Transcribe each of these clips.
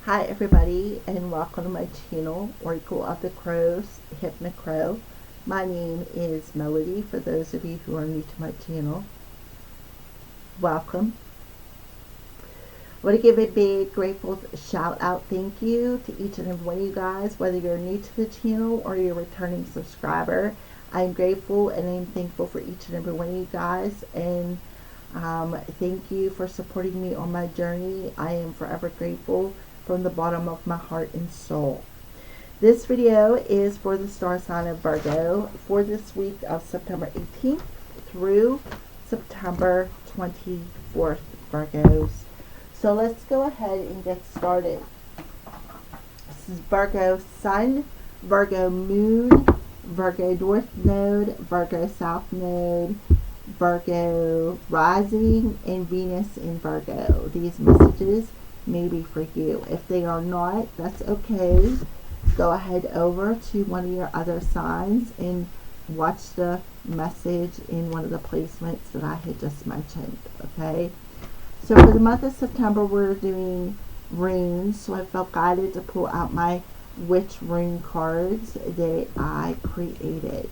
Hi everybody, and welcome to my channel, Oracle of the Crows, Hypnocrow. My name is Melody, for those of you who are new to my channel. Welcome. I want to give a big grateful shout out thank you to each and every one of you guys, whether you're new to the channel or you're a returning subscriber. I'm grateful and I'm thankful for each and every one of you guys, and thank you for supporting me on my journey. I am forever grateful from the bottom of my heart and soul. This video is for the star sign of Virgo for this week of September 18th through September 24th, Virgos. So let's go ahead and get started. This is Virgo Sun, Virgo Moon, Virgo North Node, Virgo South Node, Virgo Rising, and Venus in Virgo. These messages may be for you. If they are not, that's okay. Go ahead over to one of your other signs and watch the message in one of the placements that I had just mentioned. Okay, so for the month of September, we're doing runes, so I felt guided to pull out my witch rune cards that I created.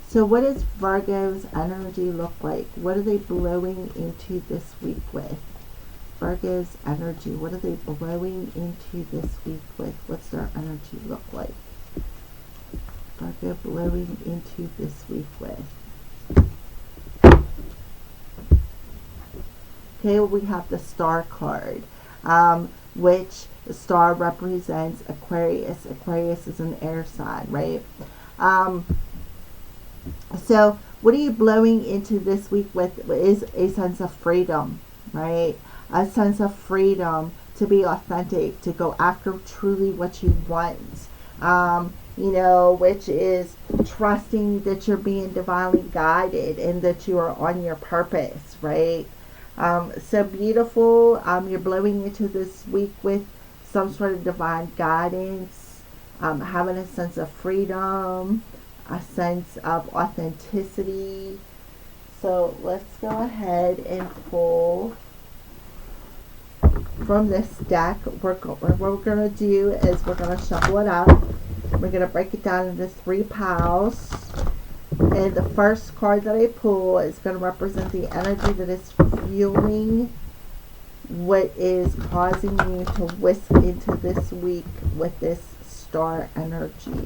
So what does Virgo's energy look like? What are they blowing into this week with? Virgo's energy, what are they blowing into this week with? What's their energy look like? Virgo blowing into this week with. Okay, well, we have the star card, which the star represents Aquarius. Aquarius is an air sign, right? So what are you blowing into this week with is a sense of freedom, right? A sense of freedom to be authentic, to go after truly what you want, which is trusting that you're being divinely guided and that you are on your purpose, right? So beautiful. You're blowing into this week with some sort of divine guidance, having a sense of freedom, a sense of authenticity. So let's go ahead and pull from this deck. What we're going to do is we're going to shuffle it up. We're going to break it down into 3 piles. And the first card that I pull is going to represent the energy that is fueling what is causing you to whisk into this week with this star energy.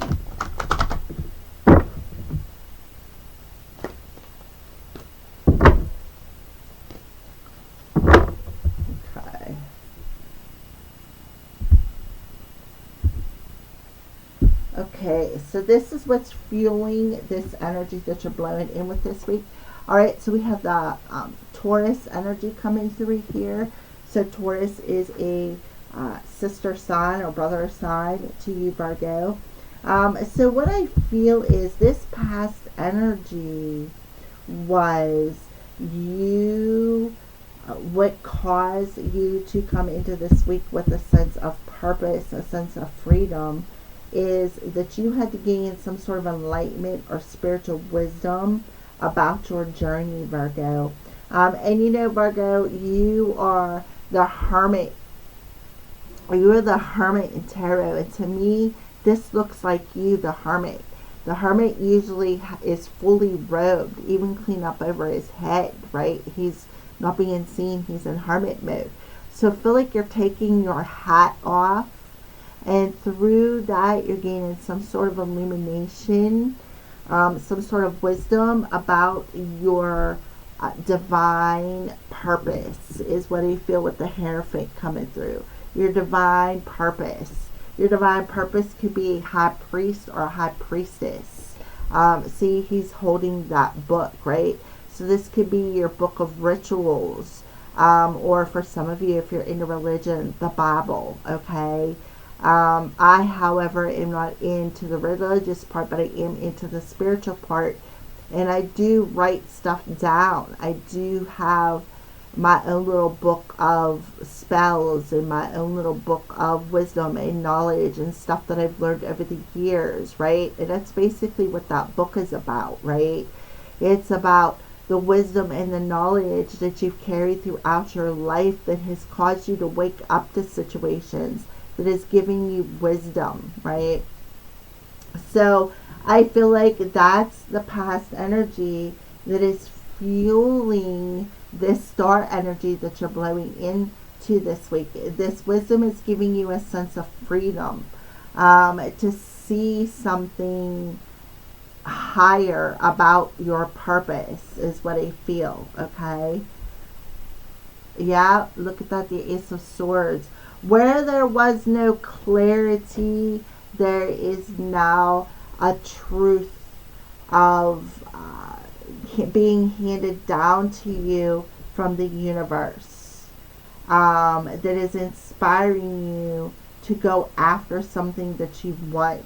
Okay, so this is what's fueling this energy that you're blowing in with this week. All right, so we have the Taurus energy coming through here. So Taurus is a sister sign or brother sign to you, Virgo. So what I feel is this past energy was you, what caused you to come into this week with a sense of purpose, a sense of freedom, is that you had to gain some sort of enlightenment or spiritual wisdom about your journey, Virgo. And Virgo, you are the hermit. You are the hermit in tarot. And to me, this looks like you, the hermit. The hermit usually is fully robed, even clean up over his head, right? He's not being seen. He's in hermit mode. So I feel like you're taking your hat off, and through that you're gaining some sort of illumination, some sort of wisdom about your divine purpose is what I feel with the Hierophant coming through. Your divine purpose. Your divine purpose could be a high priest or a high priestess. See, he's holding that book, right? So this could be your book of rituals, or for some of you, if you're into religion, the Bible, okay? I, however, am not into the religious part, but I am into the spiritual part, and I do write stuff down. I do have my own little book of spells and my own little book of wisdom and knowledge and stuff that I've learned over the years, right? And that's basically what that book is about, right? It's about the wisdom and the knowledge that you've carried throughout your life that has caused you to wake up to situations that is giving you wisdom, right? So I feel like that's the past energy that is fueling this star energy that you're blowing into this week. This wisdom is giving you a sense of freedom, to see something higher about your purpose is what I feel, okay? Yeah, look at that, the Ace of Swords. Where there was no clarity, there is now a truth of being handed down to you from the universe, that is inspiring you to go after something that you want.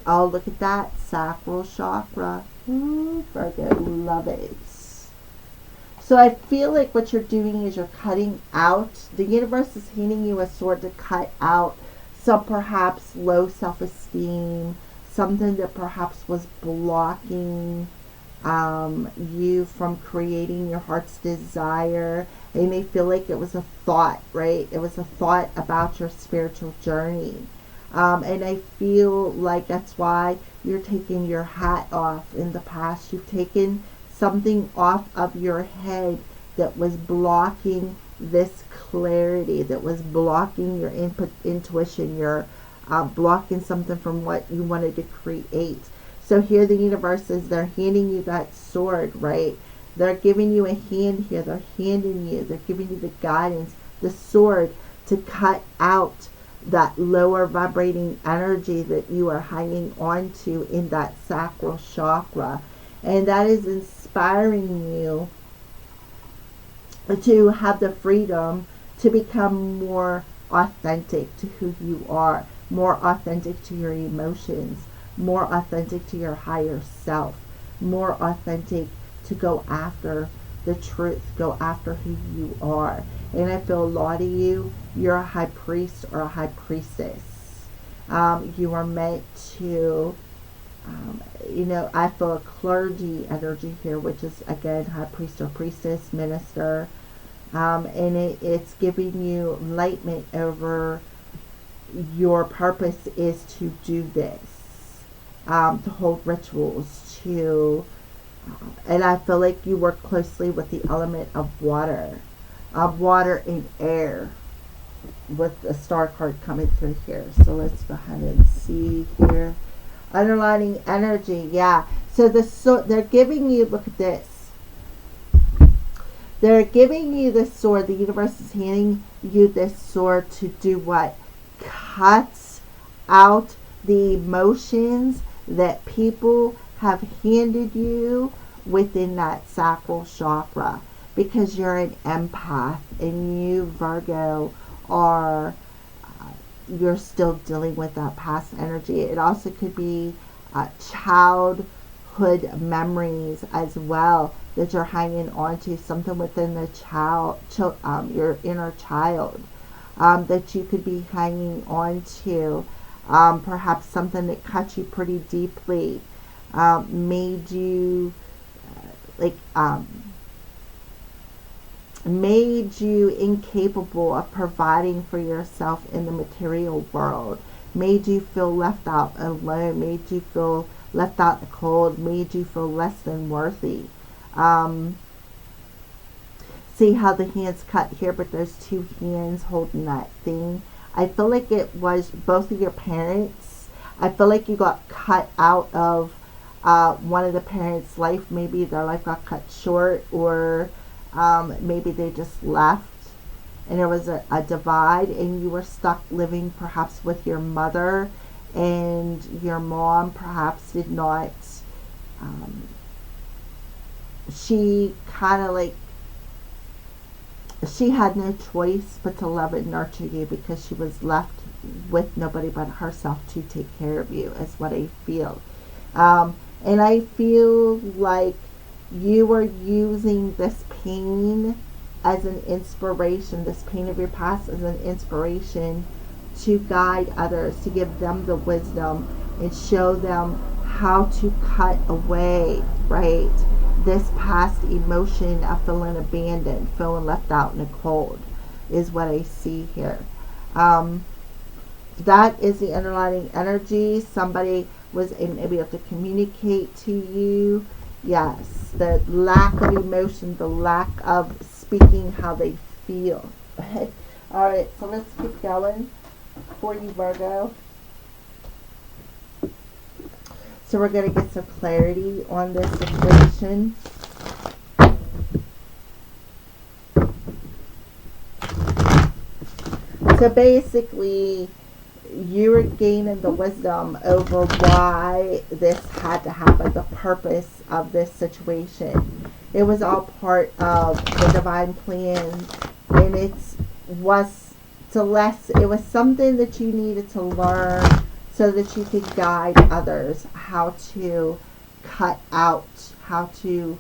Oh, look at that, sacral chakra. Ooh, Virgo, love it. So I feel like what you're doing is you're cutting out, the universe is handing you a sword to cut out some perhaps low self-esteem, something that perhaps was blocking you from creating your heart's desire. You may feel like it was a thought, right? It was a thought about your spiritual journey. And I feel like that's why you're taking your hat off in the past. You've taken something off of your head that was blocking this clarity, that was blocking your intuition, your blocking something from what you wanted to create. So here the universe is, they're handing you that sword, right? They're giving you a hand here. They're giving you the guidance, the sword to cut out that lower vibrating energy that you are hanging on to in that sacral chakra. And that is inspiring you to have the freedom to become more authentic to who you are, more authentic to your emotions, more authentic to your higher self, more authentic to go after the truth, go after who you are. And I feel a lot of you, you're a high priest or a high priestess. You are meant to, I feel a clergy energy here, which is again high priest or priestess, minister. And it's giving you enlightenment over your purpose is to do this, to hold rituals, and I feel like you work closely with the element of water and air, with the star card coming through here. So let's go ahead and see here. Underlining energy, yeah. So they're giving you, look at this. They're giving you this sword. The universe is handing you this sword to do what? Cuts out the emotions that people have handed you within that sacral chakra, because you're an empath and you, Virgo, are you're still dealing with that past energy. It also could be childhood memories as well that you're hanging on to, something within the your inner child, that you could be hanging on to, perhaps something that cut you pretty deeply, made you made you incapable of providing for yourself in the material world, made you feel left out alone, made you feel left out in the cold, made you feel less than worthy. See how the hands cut here, but there's two hands holding that thing. I feel like it was both of your parents. I feel like you got cut out of one of the parents' life. Maybe their life got cut short, or maybe they just left and there was a divide and you were stuck living perhaps with your mother, and your mom perhaps did not, she had no choice but to love and nurture you, because she was left with nobody but herself to take care of you, is what I feel. And I feel like you are using this pain as an inspiration, this pain of your past as an inspiration to guide others, to give them the wisdom and show them how to cut away, right, this past emotion of feeling abandoned, feeling left out in the cold. is what I see here. That is the underlying energy. Somebody was able to communicate to you. Yes, the lack of emotion, the lack of speaking how they feel. All right, so let's keep going for you, Virgo. So we're going to get some clarity on this situation. So basically, you were gaining the wisdom over why this had to happen, the purpose of this situation. It was all part of the divine plan, and it was it was something that you needed to learn so that you could guide others how to cut out, how to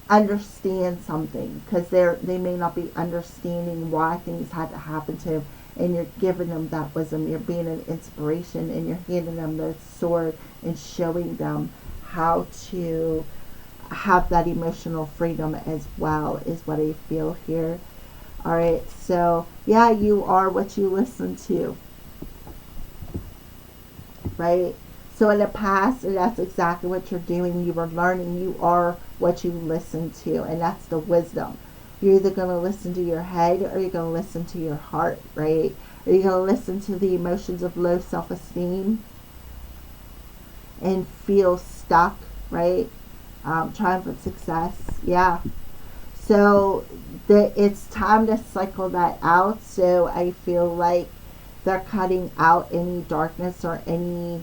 understand something, because they may not be understanding why things had to happen to them, and you're giving them that wisdom. You're being an inspiration, and you're handing them the sword and showing them how to have that emotional freedom as well, is what I feel here. All right, so yeah, you are what you listen to, right? So in the past, that's exactly what you're doing. You were learning. You are what you listen to, and that's the wisdom. You're either going to listen to your head or you're going to listen to your heart, right? Are you going to listen to the emotions of low self-esteem and feel stuck, right? Triumphant success, yeah. So it's time to cycle that out. So I feel like they're cutting out any darkness or any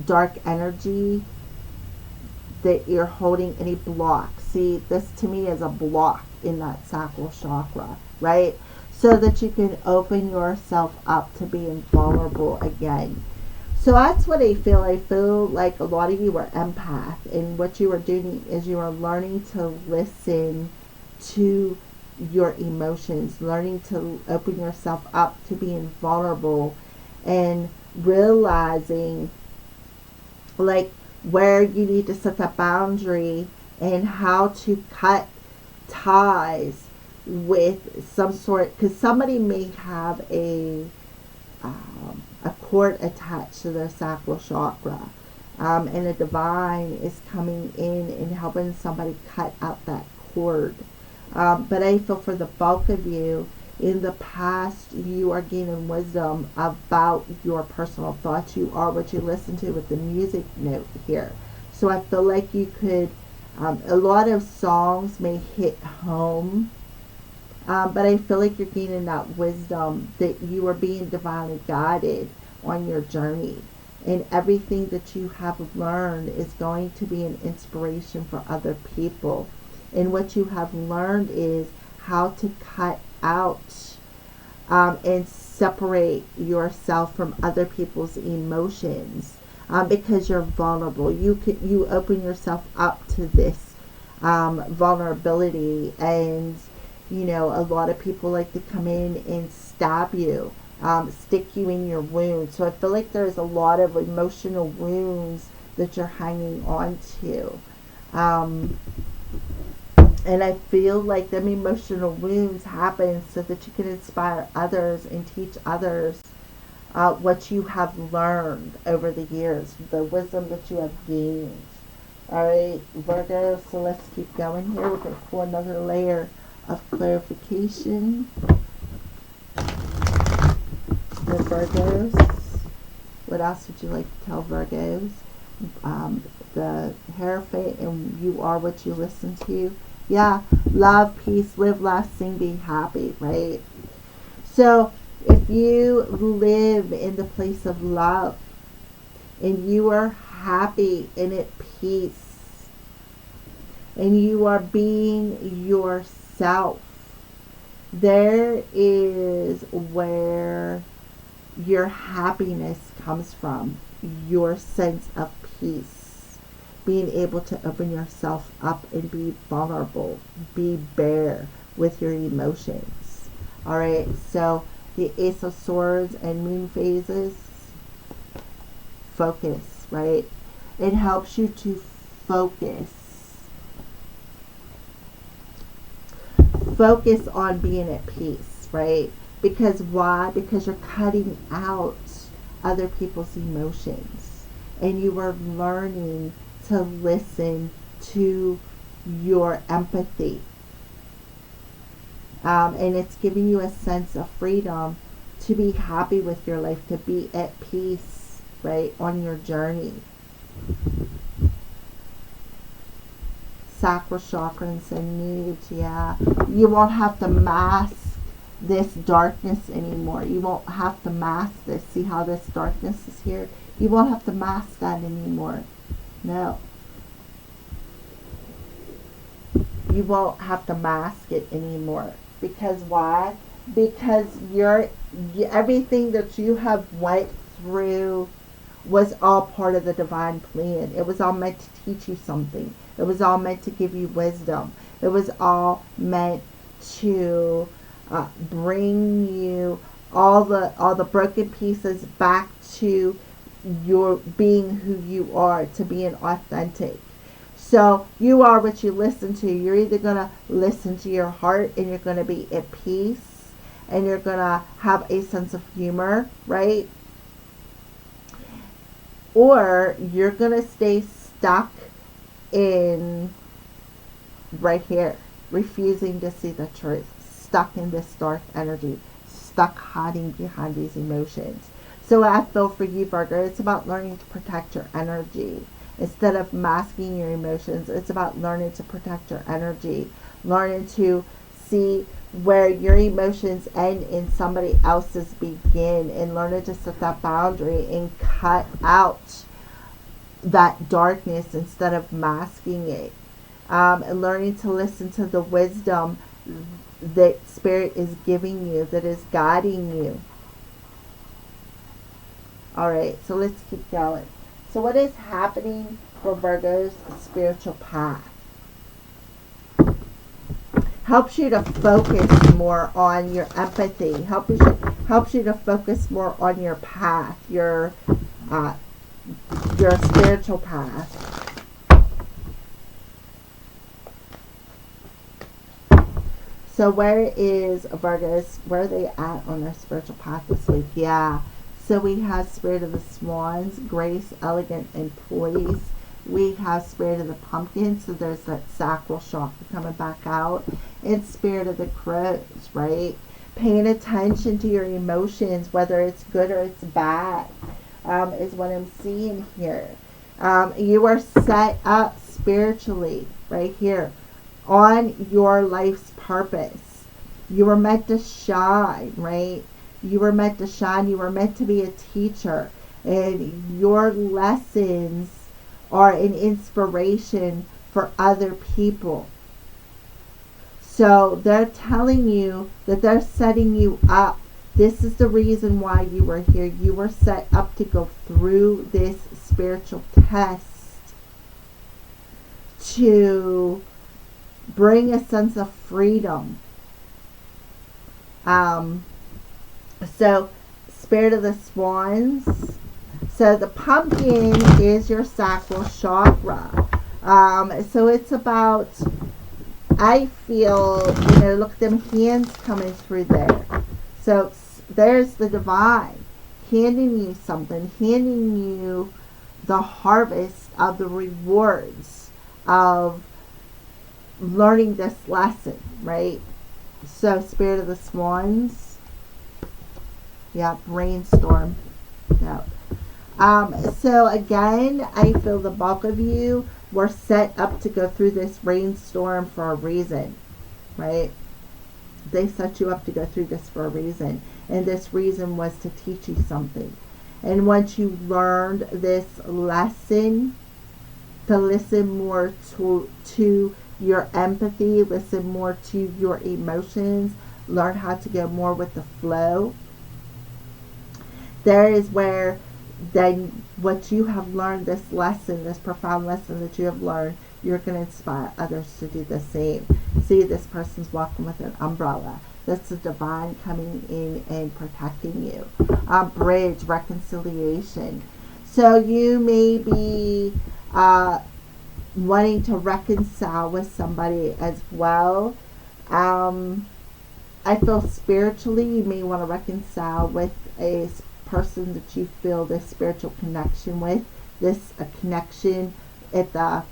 dark energy that you're holding, any block. See, this to me is a block in that sacral chakra, right? So that you can open yourself up to being vulnerable again. So that's what I feel. I feel like a lot of you are empath, and what you are doing is you are learning to listen to your emotions, learning to open yourself up to being vulnerable, and realizing like where you need to set that boundary and how to cut ties with some sort, because somebody may have a cord attached to their sacral chakra, and the divine is coming in and helping somebody cut out that cord. But I feel for the bulk of you, in the past, you are gaining wisdom about your personal thoughts. You are what you listen to with the music note here. So I feel like you could, a lot of songs may hit home, but I feel like you're gaining that wisdom that you are being divinely guided on your journey. And everything that you have learned is going to be an inspiration for other people. And what you have learned is how to cut out and separate yourself from other people's emotions, because you're vulnerable. You open yourself up to this vulnerability, and you know, a lot of people like to come in and stab you, stick you in your wounds. So I feel like there's a lot of emotional wounds that you're hanging on to. And I feel like them emotional wounds happen so that you can inspire others and teach others what you have learned over the years, the wisdom that you have gained. All right, Virgo, so let's keep going here. We're going to pull another layer of clarification. The Virgos. What else would you like to tell Virgos? The Hierophant, and you are what you listen to. Yeah, love, peace, live, laugh, sing, be happy, right? So if you live in the place of love and you are happy and at peace and you are being yourself, there is where your happiness comes from, your sense of peace. Being able to open yourself up and be vulnerable, be bare with your emotions. All right, so the Ace of Swords and Moon phases, focus, right? It helps you to focus. focus on being at peace, right? Because why? Because you're cutting out other people's emotions, and you are learning to listen to your empathy. And it's giving you a sense of freedom to be happy with your life, to be at peace, right, on your journey. Sacral chakra and Sanuj, yeah. You won't have to mask this darkness anymore. You won't have to mask this. See how this darkness is here? You won't have to mask that anymore. No. You won't have to mask it anymore. Because why? Because everything that you have went through was all part of the divine plan. It was all meant to teach you something. It was all meant to give you wisdom. It was all meant to bring you all the broken pieces back to your being who you are, to being authentic. So you are what you listen to. You're either going to listen to your heart and you're going to be at peace and you're going to have a sense of humor, right? Or you're going to stay stuck in right here, refusing to see the truth, stuck in this dark energy, stuck hiding behind these emotions. So I feel for you, Virgo, it's about learning to protect your energy. Instead of masking your emotions, it's about learning to protect your energy, learning to see where your emotions end and somebody else's begin, and learning to set that boundary and cut out that darkness instead of masking it. And learning to listen to the wisdom that Spirit is giving you, that is guiding you. Alright, so let's keep going. So what is happening for Virgo's spiritual path? Helps you to focus more on your empathy. Helps you to focus more on your path, your spiritual path. So where is Virgo's? Where are they at on their spiritual path this week? Yeah. So we have Spirit of the Swans, Grace, Elegant, and Poise. We have Spirit of the Pumpkin, so there's that sacral chakra coming back out. And Spirit of the Crows, right? Paying attention to your emotions, whether it's good or it's bad, is what I'm seeing here. You are set up spiritually, right here, on your life's purpose. You were meant to shine, right? You were meant to shine. You were meant to be a teacher. And your lessons are an inspiration for other people. So they're telling you that they're setting you up. This is the reason why you were here. You were set up to go through this spiritual test to bring a sense of freedom. So, Spirit of the Swans. So, the pumpkin is your sacral chakra. So, it's about, I feel, look at them hands coming through there. So, there's the divine handing you something, handing you the harvest of the rewards of learning this lesson, right? So, Spirit of the Swans. Yeah, brainstorm. Yeah. So again, I feel the bulk of you were set up to go through this rainstorm for a reason, right? They set you up to go through this for a reason. And this reason was to teach you something. And once you learned this lesson, to listen more to your empathy, listen more to your emotions, learn how to go more with the flow. There is where then what you have learned, this lesson, this profound lesson that you have learned, you're going to inspire others to do the same. See, this person's walking with an umbrella. That's the divine coming in and protecting you. Bridge, reconciliation. So you may be wanting to reconcile with somebody as well. I feel spiritually you may want to reconcile with a person that you feel this spiritual connection with, this a connection at the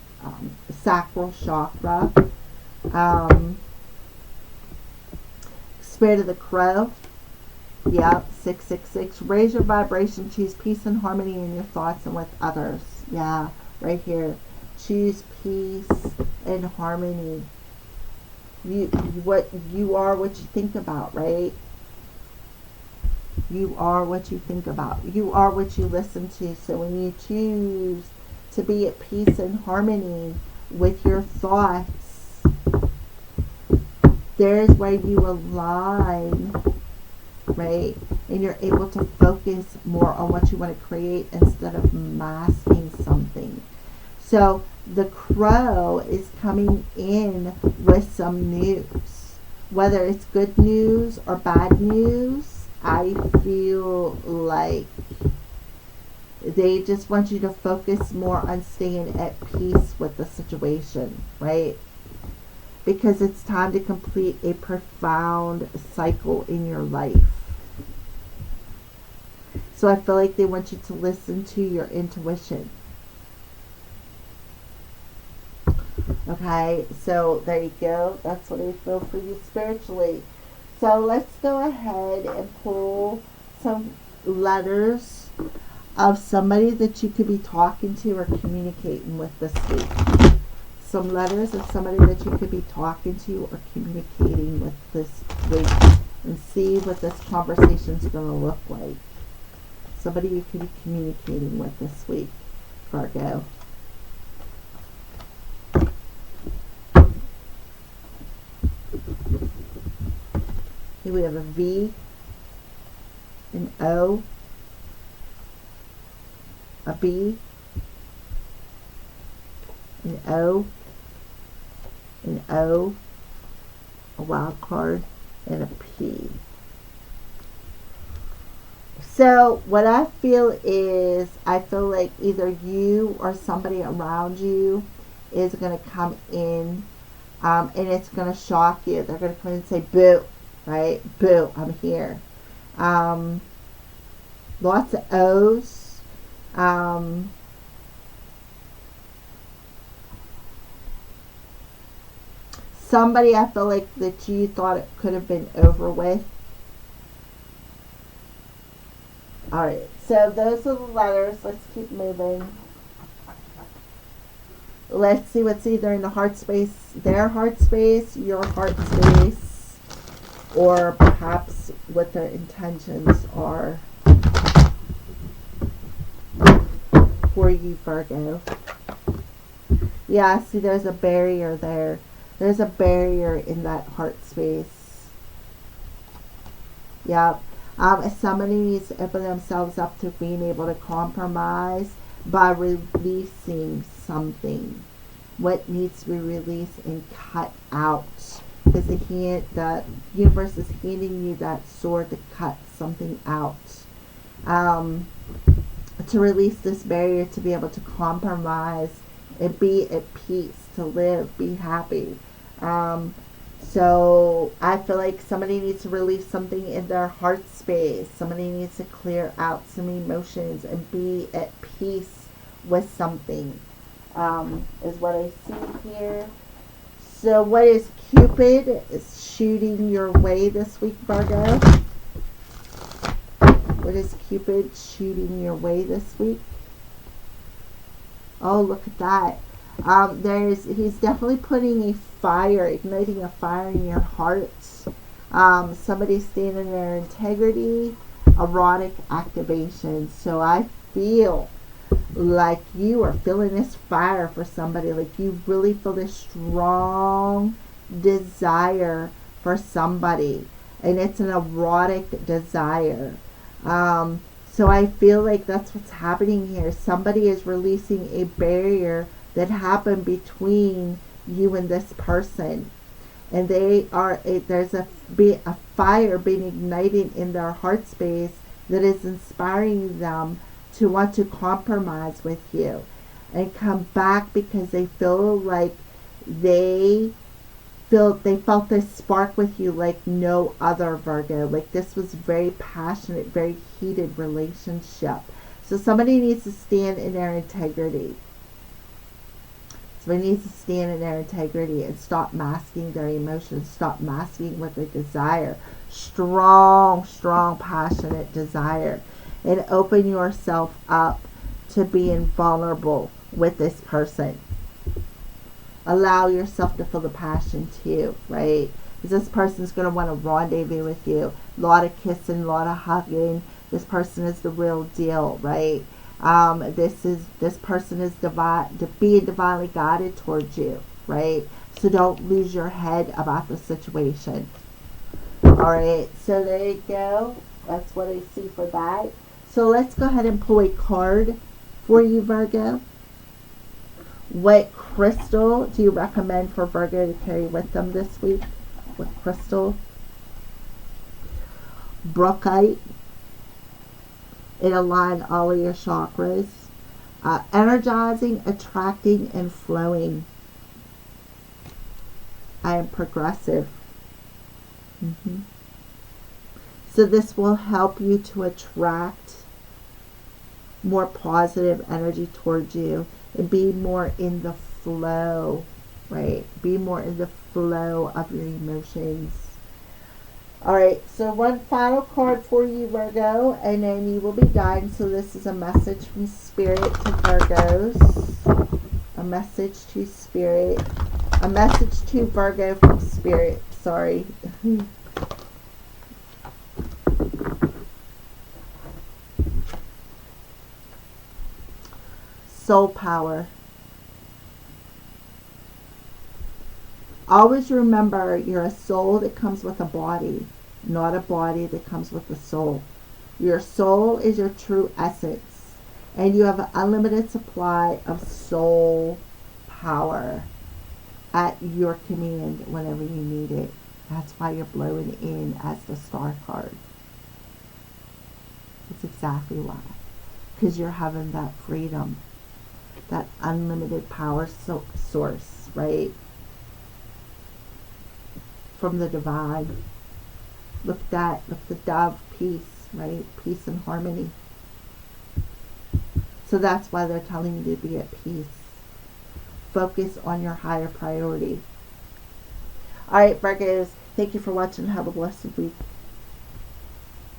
sacral chakra. Um, Spirit of the Crow. Yep, 666. Raise your vibration. Choose peace and harmony in your thoughts and with others. Yeah, right here. Choose peace and harmony. You are what you think about, right? You are what you think about. You are what you listen to. So when you choose to be at peace and harmony with your thoughts, there's where you align, right? And you're able to focus more on what you want to create instead of masking something. So the crow is coming in with some news. Whether it's good news or bad news, I feel like they just want you to focus more on staying at peace with the situation, right? Because it's time to complete a profound cycle in your life. So I feel like they want you to listen to your intuition. Okay, so there you go. That's what I feel for you spiritually. So let's go ahead and pull some letters of somebody that you could be talking to or communicating with this week. Some letters of somebody that you could be talking to or communicating with this week. And see what this conversation is going to look like. Somebody you could be communicating with this week, Virgo. Here we have a V, an O, a B, an O, a wild card, and a P. So what I feel is, I feel like either you or somebody around you is going to come in, and it's going to shock you. They're going to come in and say, boo, right? Boo, I'm here. Lots of O's. Somebody I feel like that you thought it could have been over with. Alright, so those are the letters. Let's keep moving. Let's see what's either in the heart space, their heart space, your heart space, or perhaps what their intentions are for you, Virgo. Yeah, see, there's a barrier there. There's a barrier in that heart space. Yep. Somebody needs to open themselves up to being able to compromise by releasing something. What needs to be released and cut out. Because the universe is handing you that sword to cut something out. To release this barrier, to be able to compromise and be at peace, to live, be happy. So I feel like somebody needs to release something in their heart space. Somebody needs to clear out some emotions and be at peace with something, is what I see here. So what is Cupid is shooting your way this week, Virgo? What is Cupid shooting your way this week? Oh, look at that. He's definitely putting igniting a fire in your heart. Somebody standing in their integrity, erotic activation. So I feel like you are feeling this fire for somebody. Like you really feel this strong desire for somebody. And it's an erotic desire. So I feel like that's what's happening here. Somebody is releasing a barrier that happened between you and this person, and there's a fire being ignited in their heart space that is inspiring them to want to compromise with you and come back, because they feel like they they felt this spark with you like no other, Virgo. Like this was very passionate, very heated relationship. So somebody needs to stand in their integrity. Somebody needs to stand in their integrity and stop masking their emotions. Stop masking what they desire. Strong, strong, passionate desire. And open yourself up to being vulnerable with this person. Allow yourself to feel the passion too, right? Because this person's going to want to rendezvous with you. A lot of kissing, a lot of hugging. This person is the real deal, right? This person is being divinely guided towards you, right? So don't lose your head about the situation. All right, so there you go. That's what I see for that. So let's go ahead and pull a card for you, Virgo. What crystal do you recommend for Virgo to carry with them this week? What crystal? Brookite. It aligns all of your chakras. Energizing, attracting, and flowing. I am progressive. So this will help you to attract more positive energy towards you and be more in the flow, right? Be more in the flow of your emotions. All right, so one final card for you, Virgo, and then you will be done. So this is a message from Spirit to Virgos. A message to Spirit. A message to Virgo from Spirit. Sorry. Soul power. Always remember you're a soul that comes with a body, not a body that comes with a soul. Your soul is your true essence, and you have an unlimited supply of soul power at your command whenever you need it. That's why you're blowing in as the Star card. That's exactly why. Because you're having that freedom, that unlimited power source, right? From the divine. Look at that. Look at the dove, peace, right? Peace and harmony. So that's why they're telling you to be at peace. Focus on your higher priority. All right, Virgos, thank you for watching. Have a blessed week.